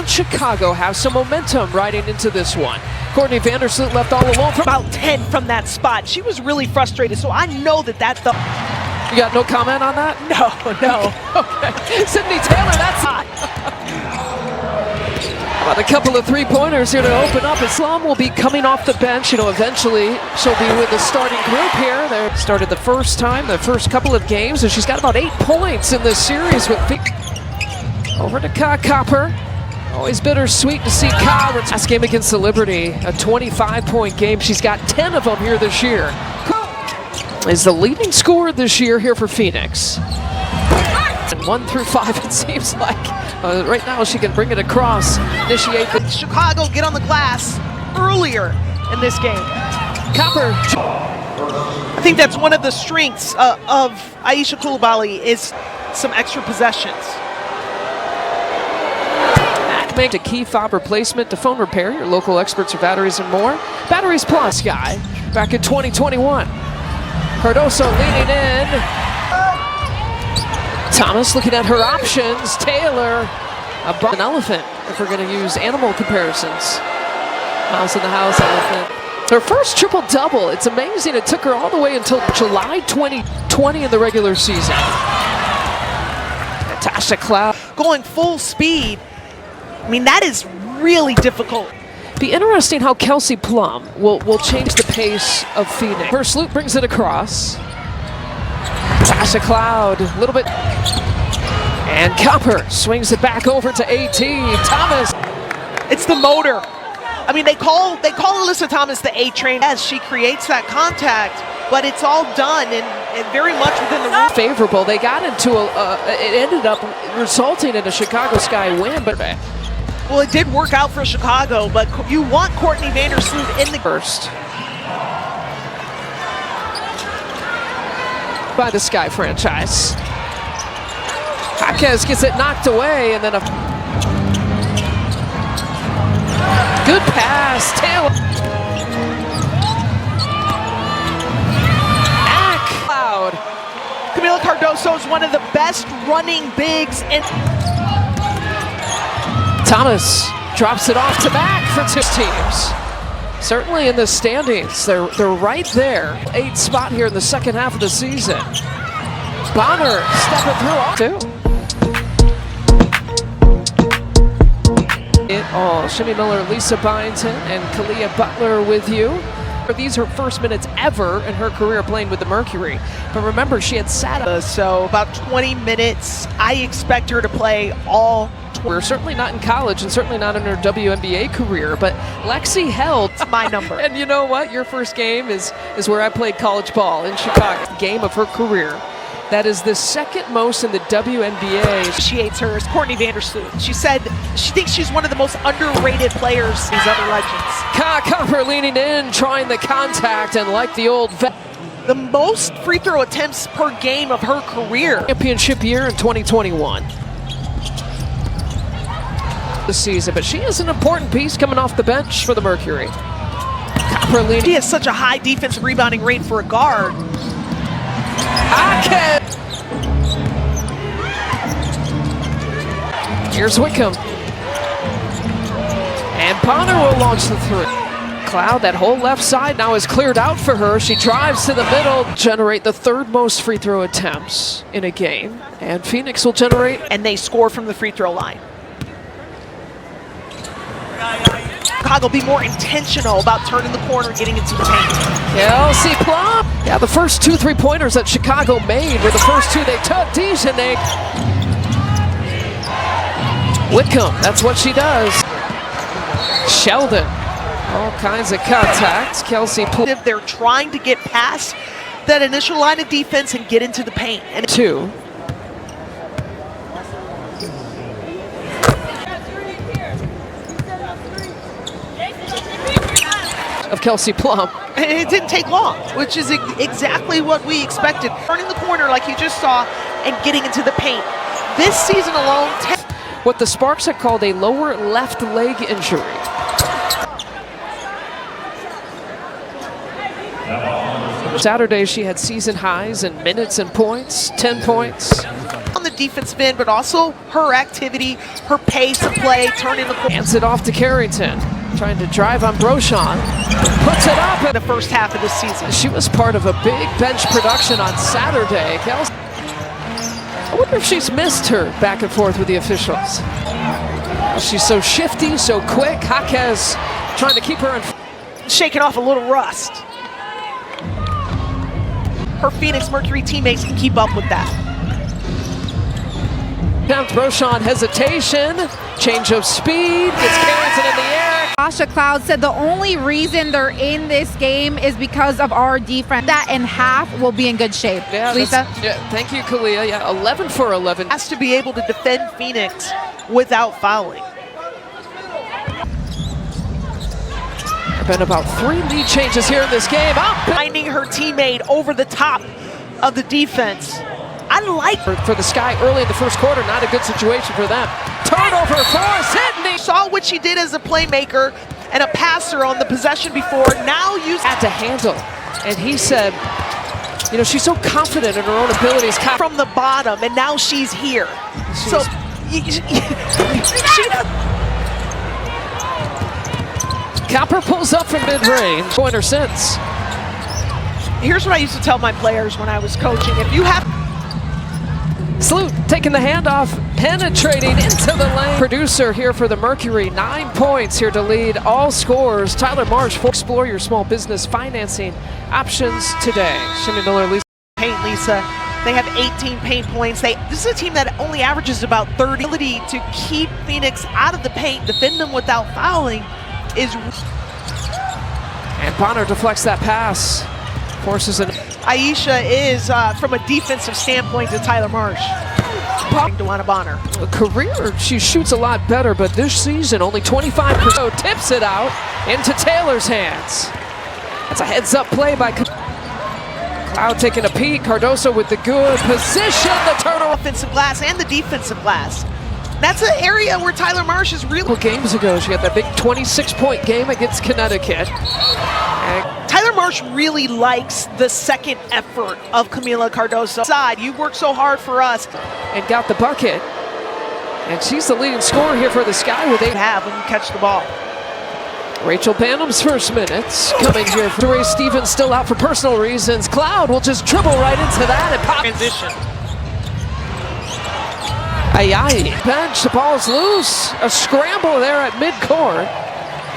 Can Chicago have some momentum riding into this one? Courtney Vandersloot left all alone from about 10 from that spot. She was really frustrated, so I know that that's the... You got no comment on that? No. Okay. Sydney Taylor, that's hot. About a couple of three-pointers here to open up. Islam will be coming off the bench. You know, eventually she'll be with the starting group here. They started the first time, the first couple of games, and she's got about 8 points in this series with... Over to Ka Copper. Always bittersweet to see Ka. Last game against the Liberty, a 25-point game. She's got 10 of them here this year. Is the leading scorer this year here for Phoenix. And 1 through 5, it seems like. Right now she can bring it across, initiate the... Chicago get on the glass earlier in this game. Copper. I think that's one of the strengths of Aisha Coulibaly is some extra possessions. Make a key fob replacement to phone repair. Your local experts for batteries and more. Batteries Plus guy back in 2021. Cardoso leaning in. Thomas looking at her options. Taylor, an elephant, if we're going to use animal comparisons. Mouse in the house, elephant. Her first triple-double. It's amazing. It took her all the way until July 2020 in the regular season. Natasha Cloud. Going full speed. I mean, that is really difficult. Be interesting how Kelsey Plum will change the pace of Phoenix. Vandersloot brings it across. Tasha Cloud, a little bit. And Copper swings it back over to AT. Thomas. It's the motor. I mean, they call Alyssa Thomas the A-train as she creates that contact, but it's all done and very much within the rule. Favorable. They got into it ended up resulting in a Chicago Sky win, but. Well, it did work out for Chicago, but you want Courtney Vandersloot in the first. By the Sky franchise. Jaquez gets it knocked away, and then a good pass. Taylor. Cloud. Camila Cardoso is one of the best running bigs in. Thomas drops it off to back for 2 teams. Certainly in the standings, they're right there. 8th spot here in the second half of the season. Bonner stepping through. It all. Shimmy Miller, Lisa Byington, and Kalia Butler with you. These are her first minutes ever in her career playing with the Mercury. But remember, she had sat up. So about 20 minutes. I expect her to play all. We're certainly not in college and certainly not in her WNBA career, but Lexi held my number. And you know what? Your first game is where I played college ball in Chicago. Game of her career. That is the second most in the WNBA. Appreciates her is Courtney Vandersloot. She said she thinks she's one of the most underrated players. These other legends. Ka Copper leaning in, trying the contact, and like the old vet. The most free throw attempts per game of her career. Championship year in 2021. The season, but she is an important piece coming off the bench for the Mercury. Copper leaning. She has such a high defensive rebounding rate for a guard. Here's Wickham. And Bonner will launch the 3. Cloud, that whole left side now is cleared out for her. She drives to the middle, generate the 3rd most free throw attempts in a game. And Phoenix will generate. And they score from the free throw line. Chicago be more intentional about turning the corner, getting into the paint. Kelsey Plum. Yeah, the first 2 3-pointers that Chicago made were the first 2 they took. Decent. Wickham, that's what she does. Sheldon, all kinds of contacts. Kelsey Plum. They're trying to get past that initial line of defense and get into the paint. And 2. Of Kelsey Plum. And it didn't take long, which is exactly what we expected. Turning the corner like you just saw and getting into the paint. This season alone. What the Sparks have called a lower left leg injury. Saturday she had season highs in minutes and points, 10 points. On the defensive end, but also her activity, her pace of play, turning the ball. Hands it off to Carrington, trying to drive on Brochon. Puts it up In the first half of the season. She was part of a big bench production on Saturday. I wonder if she's missed her back and forth with the officials. She's so shifty, so quick. Jaquez trying to keep her in. Shaking off a little rust. Her Phoenix Mercury teammates can keep up with that. Down Brochon, hesitation, change of speed, gets Carrington in the air. Asha Cloud said the only reason they're in this game is because of our defense. That in half will be in good shape. Yeah, Lisa? Yeah, thank you, Kalia. Yeah, 11 for 11. Has to be able to defend Phoenix without fouling. There have been about 3 lead changes here in this game. Finding her teammate over the top of the defense. I like for the Sky early in the first quarter. Not a good situation for them. Turnover for Sydney. Saw what she did as a playmaker and a passer on the possession before. Now had to handle. And he said, you know, she's so confident in her own abilities. From the bottom, and now she's here. So Copper pulls up from mid-range. Pointer since. Here's what I used to tell my players when I was coaching. If you have Salute taking the handoff, penetrating into the lane. Producer here for the Mercury, 9 points here to lead all scores. Tyler Marsh, explore your small business financing options today. Shimmy Miller, Lisa. Paint, Lisa. They have 18 paint points. This is a team that only averages about 30. Ability to keep Phoenix out of the paint, defend them without fouling is. And Bonner deflects that pass. Forces an. Aisha is, from a defensive standpoint, to Tyler Marsh. DeWanna Bonner. A career, she shoots a lot better, but this season only 25%. So tips it out into Taylor's hands. That's a heads-up play by Cloud taking a peek. Cardoso with the good position. The turnover. Offensive glass and the defensive glass. That's an area where Tyler Marsh is really. A couple games ago, she had that big 26-point game against Connecticut. Tyler Marsh really likes the second effort of Camila Cardoso. Side, you worked so hard for us. And got the bucket. And she's the leading scorer here for the Sky with 8. Have when you catch the ball. Rachel Bannum's first minutes coming here. DeRay Stevens still out for personal reasons. Cloud will just dribble right into that and pop. Transition. Ayayi. Bench, the ball's loose. A scramble there at midcourt.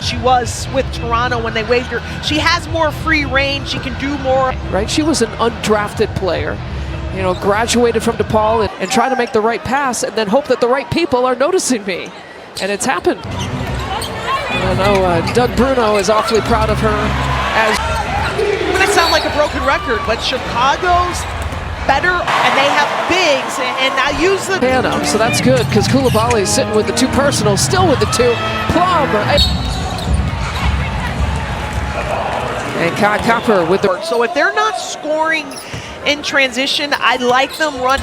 She was with Toronto when they waived her. She has more free range. She can do more. Right, she was an undrafted player. You know, graduated from DePaul and try to make the right pass and then hope that the right people are noticing me. And it's happened. I know Doug Bruno is awfully proud of her. As I'm gonna sound like a broken record, but Chicago's better, and they have bigs, and I use the Hannah, so that's good because Koulibaly's sitting with the 2 personals, still with the 2. Plum. And Kai Copper with the. So if they're not scoring in transition, I like them run.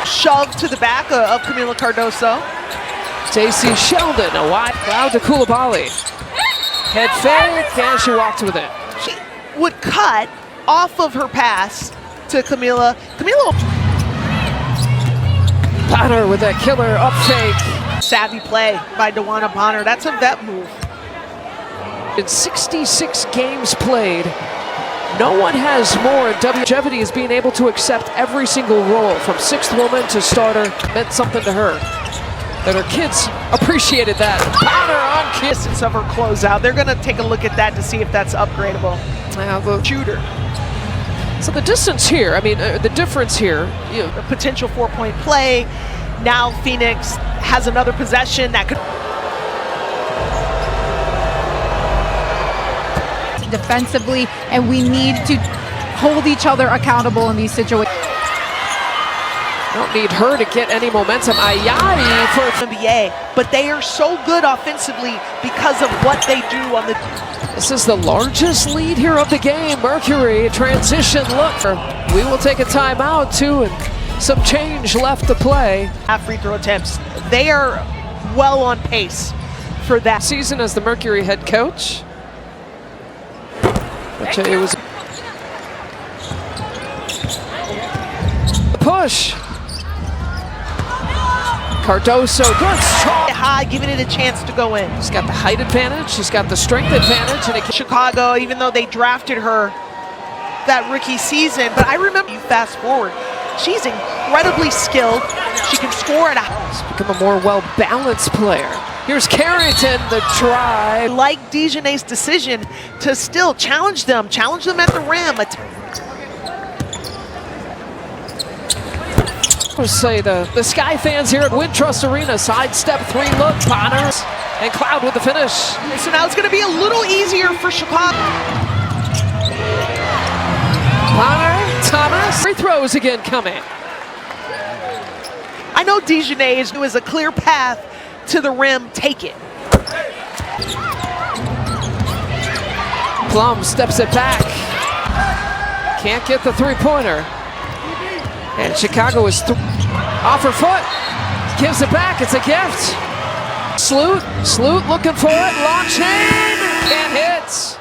Shove to the back of Camila Cardoso. Stacey Sheldon, a wide Cloud to Koulibaly. Head fake, and she walked with it. She would cut off of her pass to Camila. Camila. Bonner with that killer up fake. Savvy play by DeWanna Bonner. That's a vet move. In 66 games played, no one has more. Longevity is being able to accept every single role from 6th woman to starter. Meant something to her. That her kids appreciated that. Bonner on kiss. Distance of her closeout. They're going to take a look at that to see if that's upgradable. Now the Shooter. So the distance here, I mean, the difference here. A potential 4-point play. Now Phoenix has another possession that could. Defensively, and we need to hold each other accountable in these situations. Don't need her to get any momentum. Ayayi for NBA, but they are so good offensively because of what they do on the. This is the largest lead here of the game. Mercury, transition look. We will take a timeout too, and some change left to play. Half free throw attempts. They are well on pace for that season as the Mercury head coach. Which it was push. Cardoso, good shot. High, giving it a chance to go in. She's got the height advantage, she's got the strength advantage, and it Chicago, even though they drafted her that rookie season, but I remember, you fast forward, she's incredibly skilled. She can score at She's become a more well-balanced player. Here's Carrington, the try. I like Dejanay's decision to still challenge them at the rim. I would say the Sky fans here at Wintrust Arena, sidestep 3-look, Bonner, and Cloud with the finish. So now it's going to be a little easier for Chicago. Bonner, Thomas, free throws again coming. I know Dejanay is a clear path to the rim. Take it. Plum steps it back. Can't get the three-pointer. And Chicago is off her foot. Gives it back. It's a gift. Sloot looking for it. Launch hand. Can't hit.